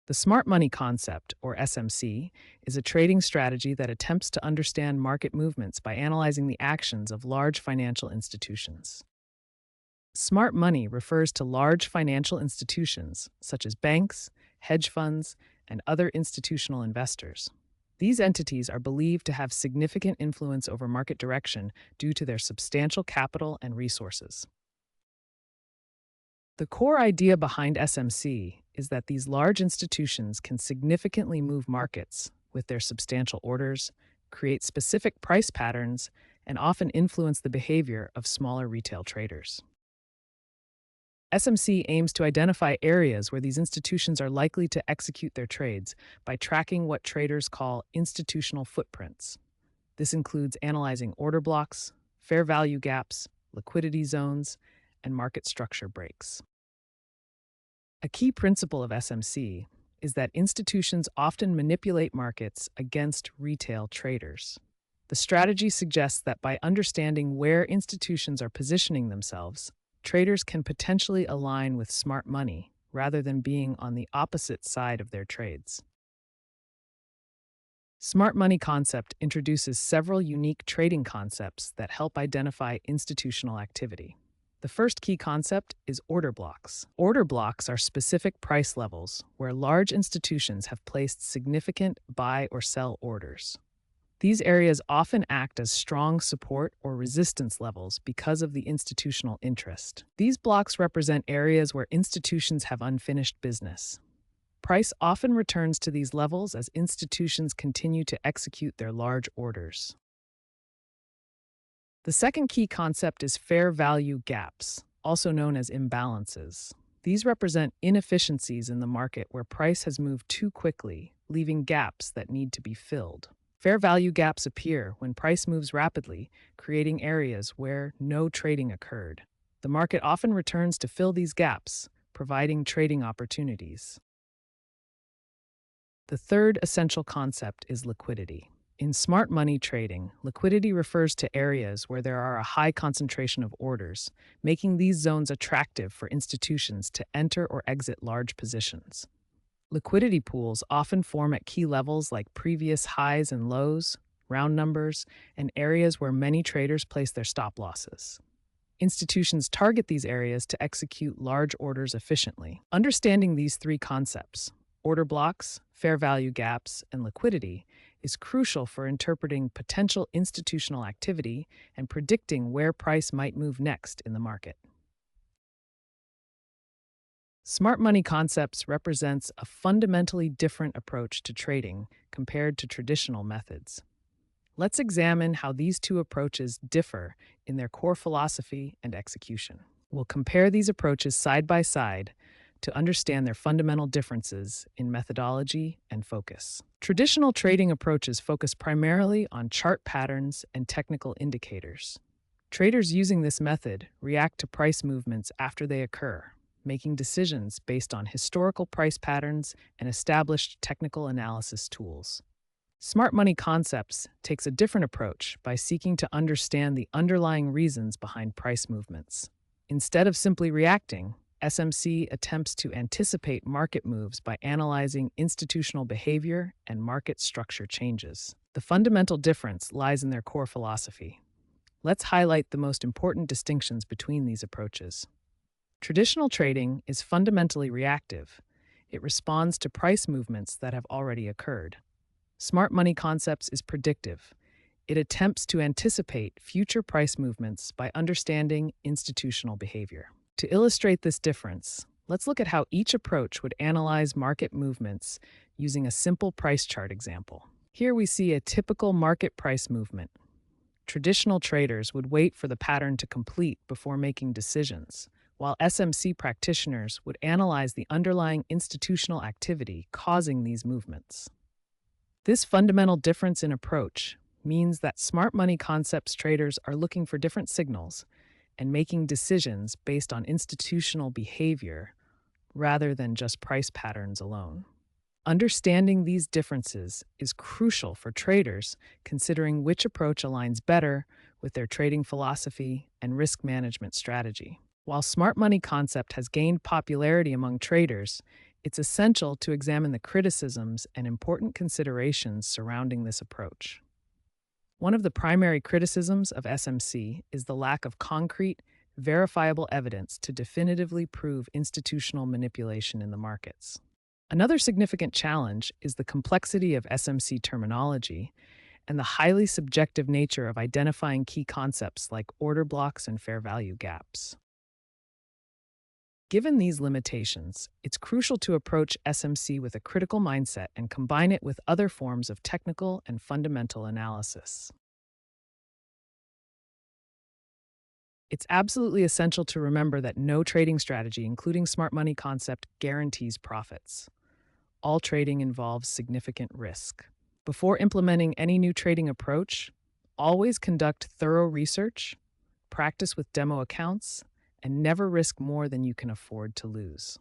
The smart money concept, or SMC, is a trading strategy that attempts to understand market movements by analyzing the actions of large financial institutions. Smart money refers to large financial institutions, such as banks, hedge funds, and other institutional investors. These entities are believed to have significant influence over market direction due to their substantial capital and resources. The core idea behind SMC is that these large institutions can significantly move markets with their substantial orders, create specific price patterns, and often influence the behavior of smaller retail traders. SMC aims to identify areas where these institutions are likely to execute their trades by tracking what traders call institutional footprints. This includes analyzing order blocks, fair value gaps, liquidity zones, and market structure breaks. A key principle of SMC is that institutions often manipulate markets against retail traders. The strategy suggests that by understanding where institutions are positioning themselves, traders can potentially align with smart money rather than being on the opposite side of their trades. Smart money concept introduces several unique trading concepts that help identify institutional activity. The first key concept is order blocks. Order blocks are specific price levels where large institutions have placed significant buy or sell orders. These areas often act as strong support or resistance levels because of the institutional interest. These blocks represent areas where institutions have unfinished business. Price often returns to these levels as institutions continue to execute their large orders. The second key concept is fair value gaps, also known as imbalances. These represent inefficiencies in the market where price has moved too quickly, leaving gaps that need to be filled. Fair value gaps appear when price moves rapidly, creating areas where no trading occurred. The market often returns to fill these gaps, providing trading opportunities. The third essential concept is liquidity. In smart money trading, liquidity refers to areas where there are a high concentration of orders, making these zones attractive for institutions to enter or exit large positions. Liquidity pools often form at key levels like previous highs and lows, round numbers, and areas where many traders place their stop losses. Institutions target these areas to execute large orders efficiently. Understanding these three concepts, order blocks, fair value gaps, and liquidity, is crucial for interpreting potential institutional activity and predicting where price might move next in the market. Smart money concepts represents a fundamentally different approach to trading compared to traditional methods. Let's examine how these two approaches differ in their core philosophy and execution. We'll compare these approaches side by side to understand their fundamental differences in methodology and focus. Traditional trading approaches focus primarily on chart patterns and technical indicators. Traders using this method react to price movements after they occur, making decisions based on historical price patterns and established technical analysis tools. Smart money concepts takes a different approach by seeking to understand the underlying reasons behind price movements. Instead of simply reacting, SMC attempts to anticipate market moves by analyzing institutional behavior and market structure changes. The fundamental difference lies in their core philosophy. Let's highlight the most important distinctions between these approaches. Traditional trading is fundamentally reactive. It responds to price movements that have already occurred. Smart money concepts is predictive. It attempts to anticipate future price movements by understanding institutional behavior. To illustrate this difference, let's look at how each approach would analyze market movements using a simple price chart example. Here we see a typical market price movement. Traditional traders would wait for the pattern to complete before making decisions, while SMC practitioners would analyze the underlying institutional activity causing these movements. This fundamental difference in approach means that smart money concepts traders are looking for different signals and making decisions based on institutional behavior rather than just price patterns alone. Understanding these differences is crucial for traders considering which approach aligns better with their trading philosophy and risk management strategy. While smart money concept has gained popularity among traders, It's essential to examine the criticisms and important considerations surrounding this approach. One of the primary criticisms of SMC is the lack of concrete, verifiable evidence to definitively prove institutional manipulation in the markets. Another significant challenge is the complexity of SMC terminology and the highly subjective nature of identifying key concepts like order blocks and fair value gaps. Given these limitations, it's crucial to approach SMC with a critical mindset and combine it with other forms of technical and fundamental analysis. It's absolutely essential to remember that no trading strategy, including smart money concept, guarantees profits. All trading involves significant risk. Before implementing any new trading approach, always conduct thorough research, practice with demo accounts, and never risk more than you can afford to lose.